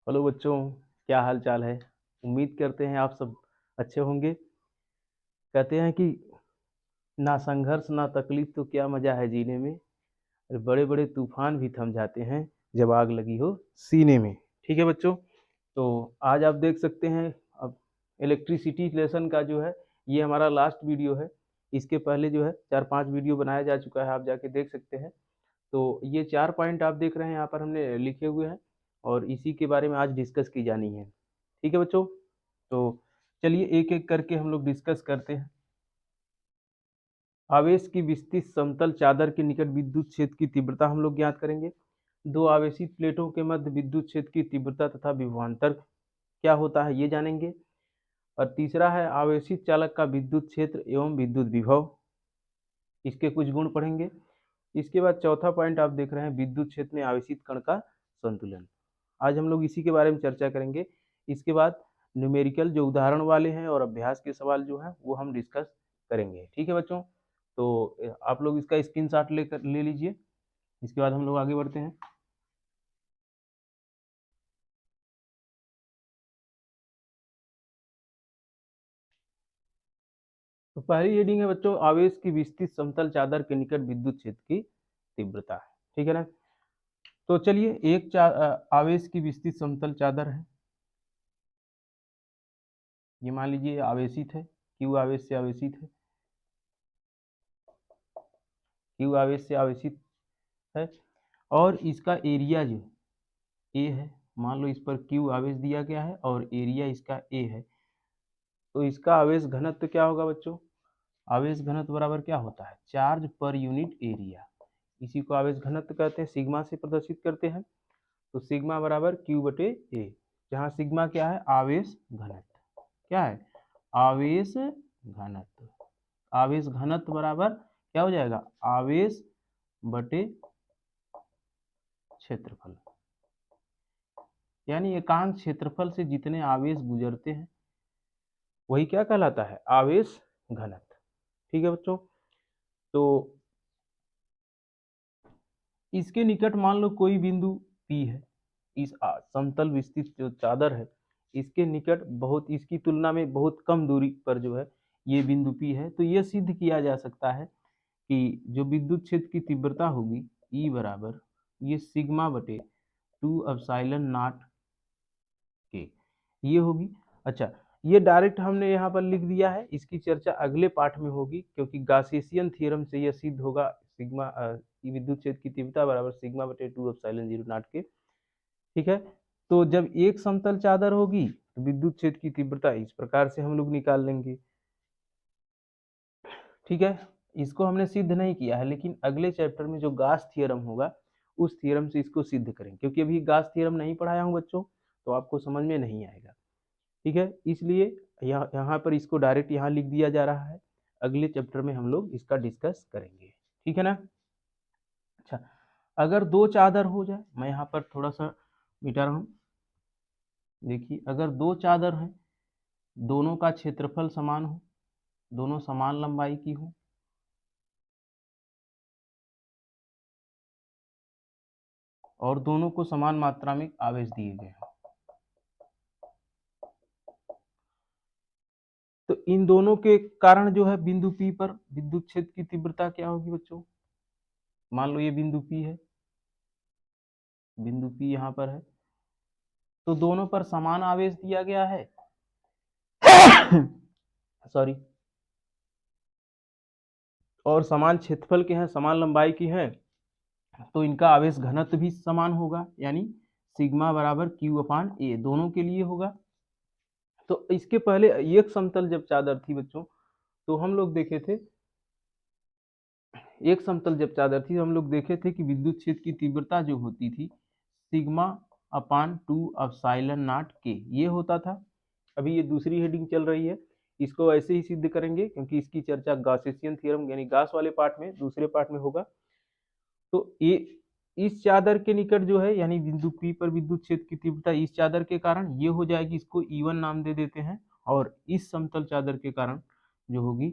Hello बच्चों, क्या हाल चाल है। उम्मीद करते हैं आप सब अच्छे होंगे। कहते हैं कि ना संघर्ष ना तकलीफ तो क्या मजा है जीने में। और बड़े बड़े तूफान भी थम जाते हैं जब आग लगी हो सीने में। ठीक है बच्चों, तो आज आप देख सकते हैं अब इलेक्ट्रिसिटी लेसन का जो है ये हमारा लास्ट वीडियो है। इसके पहले जो है 4-5 वीडियो बनाया जा चुका है, आप जाके देख सकते हैं। तो ये 4 पॉइंट आप देख रहे हैं यहाँ पर हमने लिखे हुए हैं और इसी के बारे में आज डिस्कस की जानी है। ठीक है बच्चों, तो चलिए एक एक करके हम लोग डिस्कस करते हैं। आवेश की विस्तृत समतल चादर के निकट विद्युत क्षेत्र की तीव्रता हम लोग ज्ञात करेंगे। दो आवेशित प्लेटों के मध्य विद्युत क्षेत्र की तीव्रता तथा विभवांतर क्या होता है ये जानेंगे। और तीसरा है आवेशित चालक का विद्युत क्षेत्र एवं विद्युत विभव, इसके कुछ गुण पढ़ेंगे। इसके बाद चौथा पॉइंट आप देख रहे हैं विद्युत क्षेत्र में आवेशित कण का संतुलन। आज हम लोग इसी के बारे में चर्चा करेंगे। इसके बाद न्यूमेरिकल जो उदाहरण वाले हैं और अभ्यास के सवाल जो हैं वो हम डिस्कस करेंगे। ठीक है बच्चों, तो आप लोग इसका स्क्रीनशॉट ले लीजिए। इसके बाद हम लोग आगे बढ़ते हैं। तो पहली हेडिंग है बच्चों, आवेश की विस्तृत समतल चादर के निकट विद्युत क्षेत्र की तीव्रता। ठीक है ना, तो चलिए एक आवेश की विस्तृत समतल चादर है। ये मान लीजिए आवेशित है, क्यू आवेश से आवेशित है, क्यू आवेश से आवेशित है। और इसका एरिया जो ए है, मान लो इस पर क्यू आवेश दिया गया है और एरिया इसका ए है। तो इसका आवेश घनत्व क्या होगा बच्चों? आवेश घनत्व बराबर क्या होता है? Charge per unit area. इसी को आवेश घनत्व कहते हैं, सिग्मा से प्रदर्शित करते हैं। तो सिग्मा बराबर क्यू बटे ए, जहाँ सिग्मा क्या है? आवेश घनत्व। क्या है? आवेश घनत्व। आवेश घनत्व बराबर क्या हो जाएगा? आवेश बटे क्षेत्रफल, यानी एकांक क्षेत्रफल से जितने आवेश गुजरते हैं वही क्या कहलाता है? आवेश घनत्व। ठीक है बच्चों, तो इसके निकट मान लो कोई बिंदु P है। इस समतल विस्तृत जो चादर है इसके निकट बहुत, इसकी तुलना में बहुत कम दूरी पर जो है ये बिंदु P है। तो ये सिद्ध किया जा सकता है कि जो विद्युत क्षेत्र की तीव्रता होगी E बराबर ये सिग्मा बटे 2 एप्सिलॉन नॉट के ये होगी। अच्छा, ये डायरेक्ट हमने यहाँ पर लिख दिया है, इसकी चर्चा अगले पाठ में होगी क्योंकि गासेसियन थ्योरम से यह सिद्ध होगा सिग्मा विद्युत क्षेत्र की तीव्रता बराबर सिग्मा बटे 2 एप्सिलॉन 0 नॉट के। ठीक है, तो जब एक समतल चादर होगी तो विद्युत क्षेत्र की तीव्रता इस प्रकार से हम लोग निकाल लेंगे। ठीक है, इसको हमने सिद्ध नहीं किया है लेकिन अगले चैप्टर में जो गास थ्योरम होगा उस थ्योरम से इसको सिद्ध करेंगे, क्योंकि अभी गास थ्योरम नहीं पढ़ाया हूँ बच्चों तो आपको समझ में नहीं आएगा। ठीक है, इसलिए यहाँ पर इसको डायरेक्ट यहाँ लिख दिया जा रहा है। अगले चैप्टर में हम लोग इसका डिस्कस करेंगे। ठीक है ना। अच्छा, अगर दो चादर हो जाए, मैं यहाँ पर थोड़ा सा मिटा रहा हूँ। देखिए, अगर दो चादर हैं, दोनों का क्षेत्रफल समान हो, दोनों समान लंबाई की हो, और दोनों को समान मात्रा में आवेश दिए गए हैं, तो इन दोनों के कारण जो है बिंदु P पर विद्युत क्षेत्र की तीव्रता क्या होगी बच्चों? मान लो ये बिंदु P है, बिंदु P यहाँ पर है, तो दोनों पर समान आवेश दिया गया है सॉरी, और समान क्षेत्रफल के हैं, समान लंबाई की हैं, तो इनका आवेश घनत्व भी समान होगा, यानी सिग्मा बराबर क्यू अपान ए दोनों के लिए होगा। तो इसके पहले एक समतल जब चादर थी बच्चों तो हम लोग देखे थे, एक समतल जब चादर थी हम लोग देखे थे कि विद्युत क्षेत्र की तीव्रता जो होती थी सिग्मा अपान 2 एप्सिलॉन नॉट के ये होता था। अभी ये दूसरी हेडिंग चल रही है, इसको ऐसे ही सिद्ध करेंगे क्योंकि इसकी चर्चा गासेसियन थ्योरम यानी गास वाले पार्ट में, दूसरे पार्ट में होगा। तो ये इस चादर के निकट जो है यानी बिंदु P पर विद्युत क्षेत्र की तीव्रता इस चादर के कारण ये हो जाएगी, इसको E1 नाम दे देते हैं। और इस समतल चादर के कारण जो होगी,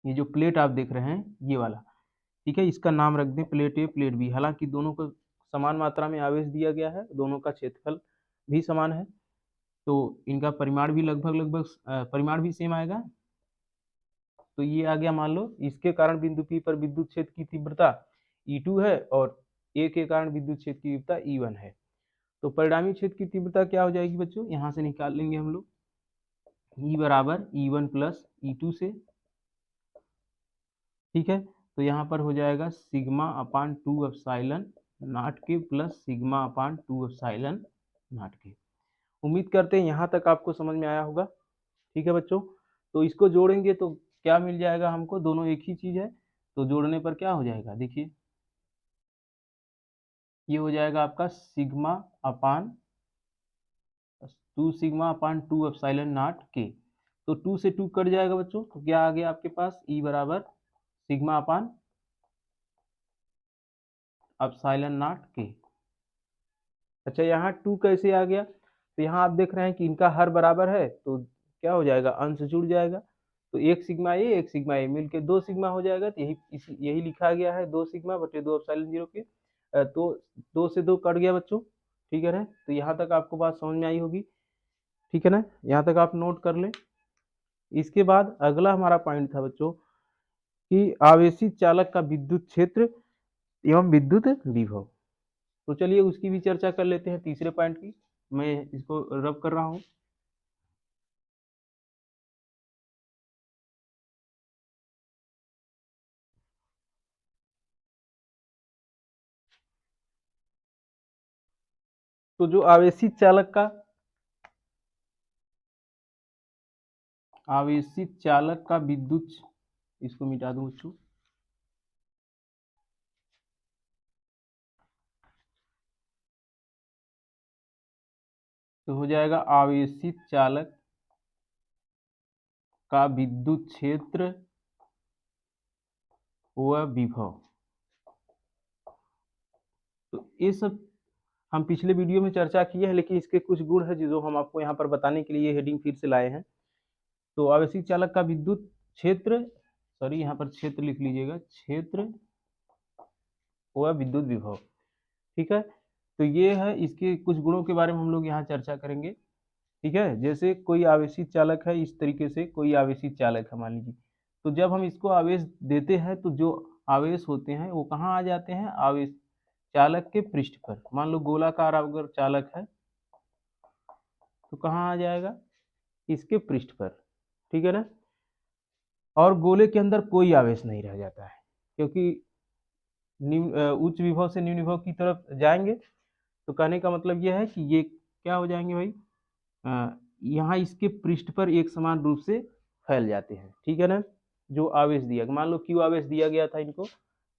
ये जो प्लेट आप देख रहे हैं ये वाला, ठीक है, इसका नाम रख दें प्लेट ए प्लेट बी। हालांकि दोनों को समान मात्रा में आवेश दिया गया है, दोनों का क्षेत्रफल भी समान है, तो इनका परिमाण भी लगभग परिमाण भी सेम आएगा। तो ये आ गया, मान लो इसके कारण बिंदु P पर विद्युत क्षेत्र की तीव्रता E2 है और A के कारण विद्युत क्षेत्र की तीव्रता E1 है। तो परिणामी क्षेत्र की तीव्रता क्या हो जाएगी बच्चों, यहाँ से निकाल लेंगे हम लोग, E बराबर E1 प्लस E2 से, ठीक है। तो यहाँ पर हो जाएगा सिग्मा अपान 2 एप्सिलॉन नॉट के plus sigma upon 2 epsilon not के। उम्मीद करते हैं यहाँ तक आपको समझ में आया होगा, ठीक है बच्चों। तो इसको जोड़ेंगे तो क्या मिल जाएगा हमको, दोनों एक ही चीज है, तो जोड़ने पर क्या हो जाएगा, देखिए ये हो जाएगा आपका सिग्मा अपान 2 एप्सिलॉन नॉट के। तो 2 से 2 कट जाएगा बच्चों, तो क्या आ गया आपके पास, E बराबर सिग्मा अपान एप्सिलॉन नॉट के। अच्छा, यहाँ 2 कैसे आ गया, तो यहाँ आप देख रहे हैं कि इनका हर बराबर है, तो क्या हो जाएगा, अंश जुड़ जाएगा। तो एक सिग्मा ए मिलके 2 सिग्मा हो जाएगा। तो यही लिखा गया है, 2 सिग्मा बटे 2 एप्सिलॉन 0 के। तो 2 से 2 कट गया बच्चों, ठीक है ना। तो यहाँ तक आपको बात समझ में आई होगी, ठीक है ना, यहाँ तक आप नोट कर लें। इसके बाद अगला हमारा पॉइंट था बच्चों कि आवेशित चालक का विद्युत क्षेत्र एवं विद्युत विभव। तो चलिए उसकी भी चर्चा कर लेते हैं, तीसरे पॉइंट की। मैं इसको रब कर रहा हूँ। तो जो आवेशित चालक का विद्युत, इसको मिटा दूं बच्चों, तो हो जाएगा आवेशित चालक का विद्युत क्षेत्र व विभव। तो ये सब हम पिछले वीडियो में चर्चा किए हैं, लेकिन इसके कुछ गुण है जो हम आपको यहाँ पर बताने के लिए हेडिंग फिर से लाए हैं। तो आवेशित चालक का विद्युत क्षेत्र, सॉरी यहाँ पर क्षेत्र लिख लीजिएगा, क्षेत्र व विद्युत विभव, ठीक है। तो ये है, इसके कुछ गुणों के बारे में हम लोग यहाँ चर्चा करेंगे, ठीक है। जैसे कोई आवेशित चालक है, इस तरीके से कोई आवेशित चालक है मान लीजिए, तो जब हम इसको आवेश देते हैं तो जो आवेश होते हैं वो कहाँ आ जाते हैं, आवेश चालक के पृष्ठ पर। मान लो गोलाकार अगर चालक है तो कहाँ आ जाएगा, इसके पृष्ठ पर, ठीक है ना। और गोले के अंदर कोई आवेश नहीं रह जाता है, क्योंकि उच्च विभव से निम्न विभव की तरफ जाएंगे। तो कहने का मतलब यह है कि ये क्या हो जाएंगे भाई, यहाँ इसके पृष्ठ पर एक समान रूप से फैल जाते हैं, ठीक है ना। जो आवेश दिया, मान लो क्यू आवेश दिया गया था इनको,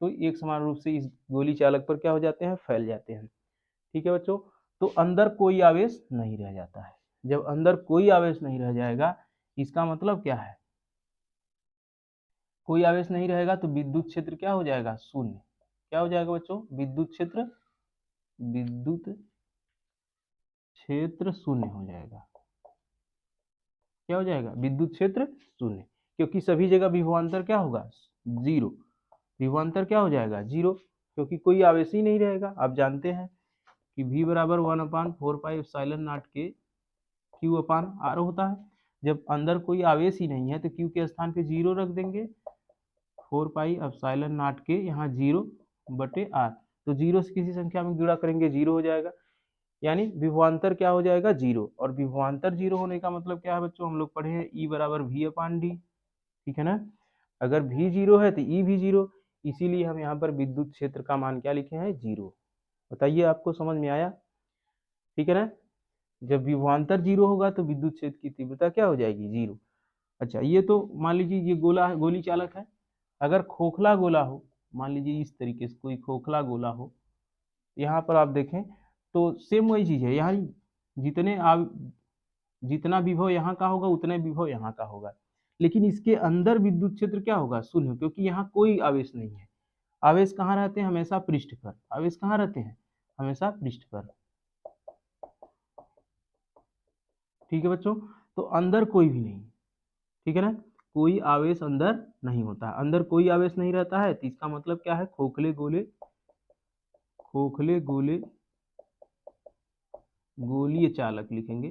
तो एक समान रूप से इस गोली चालक पर क्या हो जाते हैं, फैल जाते हैं, ठीक है बच्चों। तो अंदर कोई आवेश नहीं रह जाता है। जब अंदर कोई आवेश नहीं रह जाएगा, इसका मतलब क्या है, कोई आवेश नहीं रहेगा तो विद्युत क्षेत्र क्या हो जाएगा, शून्य। क्या हो जाएगा बच्चों, विद्युत क्षेत्र शून्य हो जाएगा। क्या हो जाएगा, विद्युत क्षेत्र शून्य, क्योंकि सभी जगह विभवांतर क्या होगा, जीरो। विभवांतर क्या हो जाएगा, जीरो, क्योंकि कोई आवेश ही नहीं रहेगा। आप जानते हैं कि V बराबर 1/4 पाई एप्सिलॉन नॉट के Q अपान R होता है। जब अंदर कोई आवेश ही नहीं है तो Q के स्थान पे जीरो रख देंगे, 4 पाई एप्सिलॉन नॉट के यहाँ जीरो बटे R। तो जीरो से किसी संख्या में गुणा करेंगे, जीरो हो जाएगा, यानी विभवांतर क्या हो जाएगा, जीरो। और विभवांतर जीरो होने का मतलब क्या है बच्चों, हम लोग पढ़े हैं E बराबर V अपान डी, ठीक है ना। अगर V जीरो है तो E भी जीरो, इसीलिए हम यहाँ पर विद्युत क्षेत्र का मान क्या लिखे हैं, जीरो। बताइए, आपको समझ में आया, ठीक है ना। जब विभवांतर जीरो होगा तो विद्युत क्षेत्र की तीव्रता क्या हो जाएगी, जीरो। अच्छा, ये तो मान लीजिए ये गोला है, गोली चालक है। अगर खोखला गोला हो, मान लीजिए इस तरीके से कोई खोखला गोला हो, यहाँ पर आप देखें तो सेम वही चीज है, यहाँ जितना विभव यहाँ का होगा उतने विभव यहाँ का होगा, लेकिन इसके अंदर विद्युत क्षेत्र क्या होगा, शून्य, क्योंकि यहाँ कोई आवेश नहीं है। आवेश कहाँ रहते हैं, हमेशा पृष्ठ पर। आवेश कहाँ रहते हैं, हमेशा पृष्ठ पर, ठीक है बच्चों। तो अंदर कोई भी नहीं, ठीक है ना, कोई आवेश अंदर नहीं होता। अंदर कोई आवेश नहीं रहता है तो इसका मतलब क्या है, खोखले गोले गोलीय चालक लिखेंगे,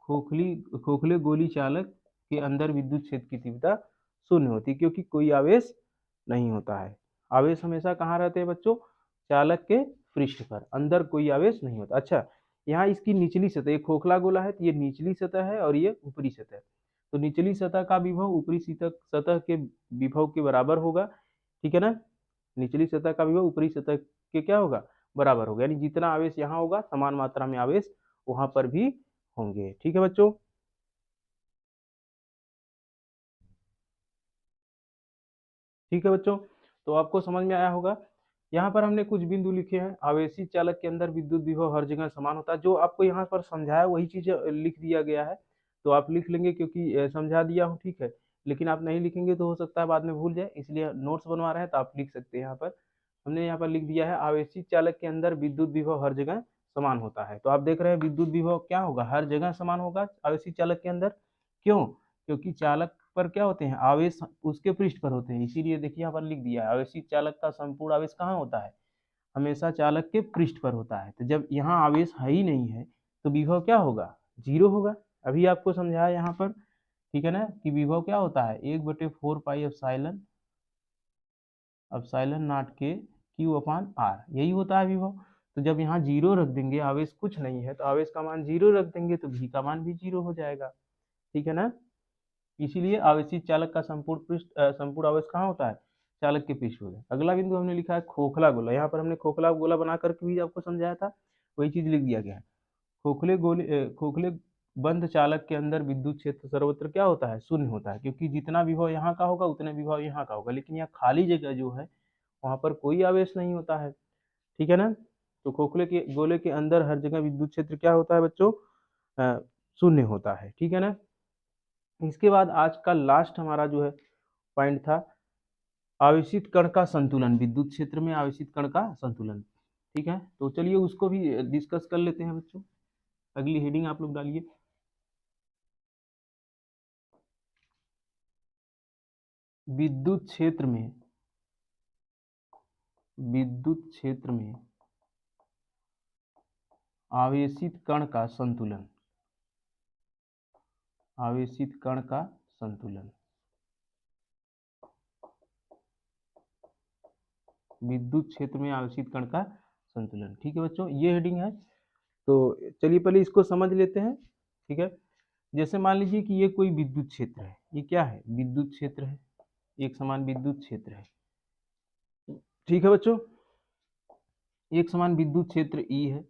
खोखले गोली चालक के अंदर विद्युत क्षेत्र की तीव्रता शून्य होती है, क्योंकि कोई आवेश नहीं होता है। आवेश हमेशा कहाँ रहते हैं बच्चों? चालक के पृष्ठ पर, अंदर कोई आवेश नहीं होता। अच्छा, यहाँ इसकी निचली सतह, ये खोखला गोला है तो ये निचली सतह है और ये ऊपरी सतह है। तो निचली सतह का विभव ऊपरी सतह के विभव के बराबर होगा, ठीक है ना। निचली सतह का विभव ऊपरी सतह के क्या होगा? बराबर होगा, यानी जितना आवेश यहाँ होगा समान मात्रा में आवेश वहां पर भी होंगे। ठीक है बच्चों, ठीक है बच्चों, तो आपको समझ में आया होगा। यहाँ पर हमने कुछ बिंदु लिखे हैं। आवेशी चालक के अंदर विद्युत विभव हर जगह समान होता है। जो आपको यहाँ पर समझाया वही चीज लिख दिया गया है, तो आप लिख लेंगे क्योंकि समझा दिया हूँ, ठीक है। लेकिन आप नहीं लिखेंगे तो हो सकता है बाद में भूल जाए, इसलिए नोट्स बनवा रहे हैं तो आप लिख सकते हैं। यहाँ पर हमने यहाँ पर लिख दिया है, आवेशी चालक के अंदर विद्युत विभव हर जगह समान होता है। तो आप देख रहे हैं विद्युत विभव क्या होगा? हर जगह समान होगा आवेशी चालक के अंदर। क्यों? क्योंकि चालक पर क्या होते हैं? आवेश उसके पृष्ठ पर होते हैं, इसीलिए देखिए यहाँ पर लिख दिया है, आवेशी चालक का संपूर्ण आवेश कहाँ होता है? हमेशा चालक के पृष्ठ पर होता है। तो जब यहाँ आवेश है ही नहीं है तो विभव क्या होगा? जीरो होगा। अभी आपको समझाया यहाँ पर, ठीक है ना, कि विभव क्या होता है? 1/4 पाई एप्सिलॉन नॉट के क्यू अपान आर, यही होता है विभव। तो जब यहाँ जीरो रख देंगे, आवेश कुछ नहीं है तो आवेश का मान जीरो रख देंगे तो भी का मान भी जीरो हो जाएगा, ठीक है ना। इसीलिए आवेशित चालक का संपूर्ण आवेश कहाँ होता है? चालक के पृष्ठ पर। अगला बिंदु हमने लिखा है खोखला गोला। यहाँ पर हमने खोखला गोला बना करके भी आपको समझाया था, वही चीज लिख दिया गया है। खोखले बंद चालक के अंदर विद्युत क्षेत्र सर्वत्र क्या होता है? शून्य होता है, क्योंकि जितना विभव यहाँ का होगा उतने विभव यहाँ का होगा, लेकिन यहाँ खाली जगह जो है वहां पर कोई आवेश नहीं होता है, ठीक है ना। तो खोखले के गोले के अंदर हर जगह विद्युत क्षेत्र क्या होता है बच्चों? शून्य होता है, ठीक है ना। इसके बाद आज का लास्ट हमारा जो है पॉइंट था, आवेशित कण का संतुलन, विद्युत क्षेत्र में आवेशित कण का संतुलन, ठीक है। तो चलिए उसको भी डिस्कस कर लेते हैं बच्चों। अगली हेडिंग आप लोग डालिए, विद्युत क्षेत्र में, विद्युत क्षेत्र में आवेशित कण का संतुलन, आवेशित कण का संतुलन, विद्युत क्षेत्र में आवेशित कण का संतुलन, ठीक है बच्चों, ये हेडिंग है। तो चलिए पहले इसको समझ लेते हैं, ठीक है। जैसे मान लीजिए कि ये कोई विद्युत क्षेत्र है, ये क्या है? विद्युत क्षेत्र है, एक समान विद्युत क्षेत्र है, ठीक है बच्चों। एक समान विद्युत क्षेत्र ई है,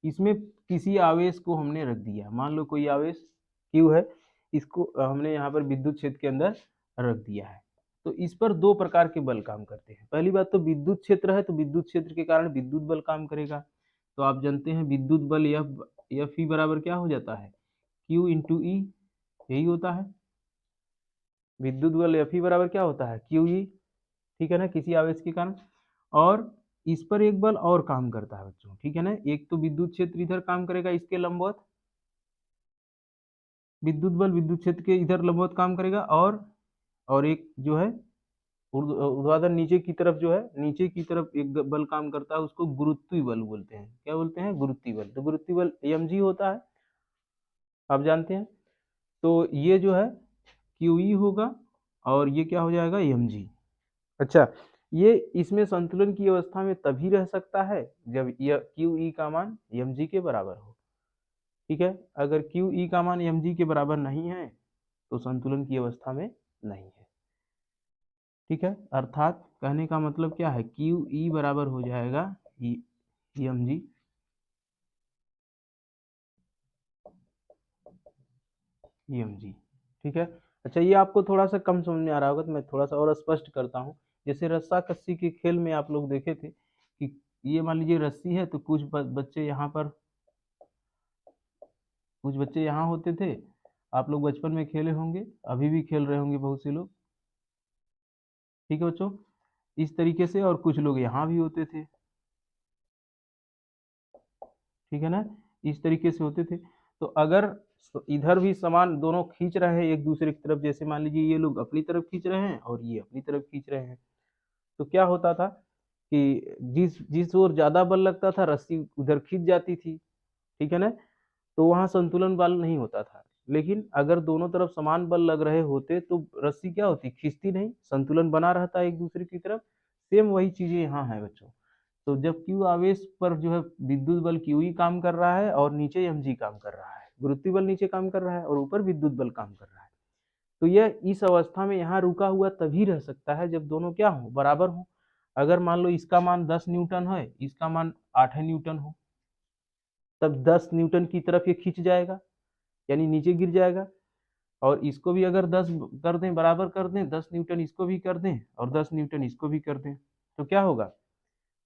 इसमें किसी आवेश को हमने रख दिया, मान लो कोई आवेश क्यू है, इसको हमने यहाँ पर विद्युत क्षेत्र के अंदर रख दिया है। तो इस पर दो प्रकार के बल काम करते हैं। पहली बात तो विद्युत क्षेत्र है तो विद्युत क्षेत्र के कारण विद्युत बल काम करेगा। तो आप जानते हैं विद्युत बल एफ ई बराबर क्या हो जाता है? क्यू इंटू ई, यही होता है। विद्युत बल एफ ई बराबर क्या होता है? क्यू ई, ठीक है ना, किसी आवेश के कारण। और इस पर एक बल और काम करता है बच्चों, ठीक है ना। एक तो विद्युत क्षेत्र इधर काम करेगा इसके लंबवत, विद्युत बल विद्युत क्षेत्र के इधर लंबवत काम करेगा, और एक जो है ऊर्ध्वाधर नीचे की तरफ जो है, नीचे की तरफ एक बल काम करता है, उसको गुरुत्वीय बल बोलते हैं। क्या बोलते हैं? गुरुत्वीय बल। तो गुरुत्वीय बल mg होता है, आप जानते हैं। तो ये जो है QE होगा और ये क्या हो जाएगा? mg। अच्छा, ये इसमें संतुलन की अवस्था में तभी रह सकता है जब यह QE का मान mg के बराबर हो, ठीक है। अगर QE का मान mg के बराबर नहीं है तो संतुलन की अवस्था में नहीं है, ठीक है। अर्थात कहने का मतलब क्या है? QE बराबर हो जाएगा mg, mg, ठीक है। अच्छा, ये आपको थोड़ा सा कम समझ में आ रहा होगा तो मैं थोड़ा सा और स्पष्ट करता हूँ। जैसे रस्सा कस्सी के खेल में आप लोग देखे थे कि ये मान लीजिए रस्सी है तो कुछ बच्चे यहाँ पर, कुछ बच्चे यहाँ होते थे। आप लोग बचपन में खेले होंगे, अभी भी खेल रहे होंगे बहुत से लोग, ठीक है बच्चों, इस तरीके से। और कुछ लोग यहाँ भी होते थे, ठीक है ना, इस तरीके से होते थे। तो अगर इधर भी समान दोनों खींच रहे हैं एक दूसरे की तरफ, जैसे मान लीजिए ये लोग अपनी तरफ खींच रहे हैं और ये अपनी तरफ खींच रहे हैं, तो क्या होता था कि जिस जिस ओर ज्यादा बल लगता था रस्सी उधर खींच जाती थी, ठीक है ना। तो वहाँ संतुलन बल नहीं होता था। लेकिन अगर दोनों तरफ समान बल लग रहे होते तो रस्सी क्या होती, खींचती नहीं, संतुलन बना रहता है एक दूसरे की तरफ। सेम वही चीजें यहाँ है बच्चों। तो जब क्यू आवेश पर जो है विद्युत बल क्यू ही काम कर रहा है और नीचे एम जी काम कर रहा है, गुरुत्वीय बल नीचे काम कर रहा है और ऊपर विद्युत बल काम कर रहा है। तो यह इस अवस्था में यहाँ रुका हुआ तभी रह सकता है जब दोनों क्या हो, बराबर हो। अगर मान लो इसका मान 10 न्यूटन है, इसका मान 8 न्यूटन हो, तब 10 न्यूटन की तरफ ये खींच जाएगा, यानी नीचे गिर जाएगा। और इसको भी अगर 10 कर दें, बराबर कर दें, 10 न्यूटन इसको भी कर दें और 10 न्यूटन इसको भी कर दें, तो क्या होगा,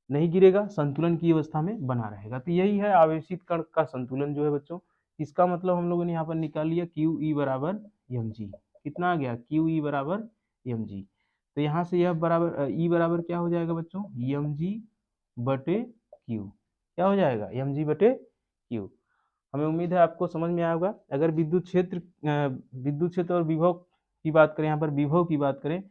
नहीं गिरेगा, संतुलन की अवस्था में बना रहेगा। तो यही है आवेशित कण का संतुलन जो है बच्चों। इसका मतलब हम लोगों ने यहाँ पर निकाल लिया क्यू ई बराबर एम जी। कितना आ गया, क्यू ई बराबर एम जी। तो यहाँ से यह बराबर ई बराबर क्या हो जाएगा बच्चों, एम जी बटे क्यू। क्या हो जाएगा, एम जी बटे क्यू। हमें उम्मीद है आपको समझ में आया होगा। अगर विद्युत क्षेत्र और विभव की बात करें, यहाँ पर विभव की बात करें,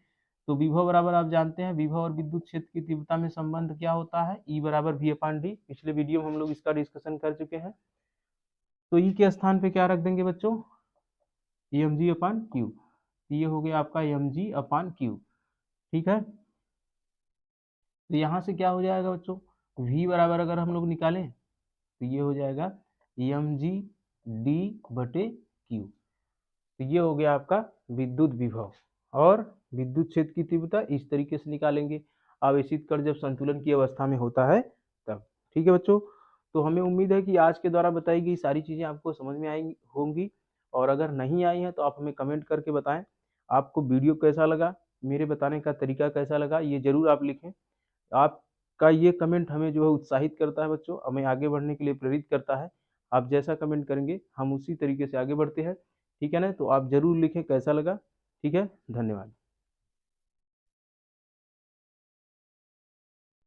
तो विभव बराबर आप जानते हैं, विभव और विद्युत क्षेत्र की तीव्रता में संबंध क्या होता है, ई बराबर वी अपान डी। पिछले वीडियो में हम लोग इसका डिस्कशन कर चुके हैं। तो ई के स्थान पे क्या रख देंगे बच्चों, एम जी अपान क्यू। ये हो गया आपका एम जी अपान क्यू। ठीक है। तो यहाँ से क्या हो जाएगा बच्चों, वी बराबर अगर हम लोग निकालें तो ये हो जाएगा एम जी डी बटे क्यू। तो ये हो गया आपका विद्युत विभव। और विद्युत क्षेत्र की तीव्रता इस तरीके से निकालेंगे, आवेशित कण जब संतुलन की अवस्था में होता है तब। ठीक है बच्चों। तो हमें उम्मीद है कि आज के द्वारा बताई गई सारी चीजें आपको समझ में आई होंगी। और अगर नहीं आई हैं तो आप हमें कमेंट करके बताएं आपको वीडियो कैसा लगा, मेरे बताने का तरीका कैसा लगा, ये जरूर आप लिखें। आपका ये कमेंट हमें जो है उत्साहित करता है बच्चों, हमें आगे बढ़ने के लिए प्रेरित करता है। आप जैसा कमेंट करेंगे हम उसी तरीके से आगे बढ़ते हैं। ठीक है ना। तो आप जरूर लिखें कैसा लगा। ठीक है, धन्यवाद।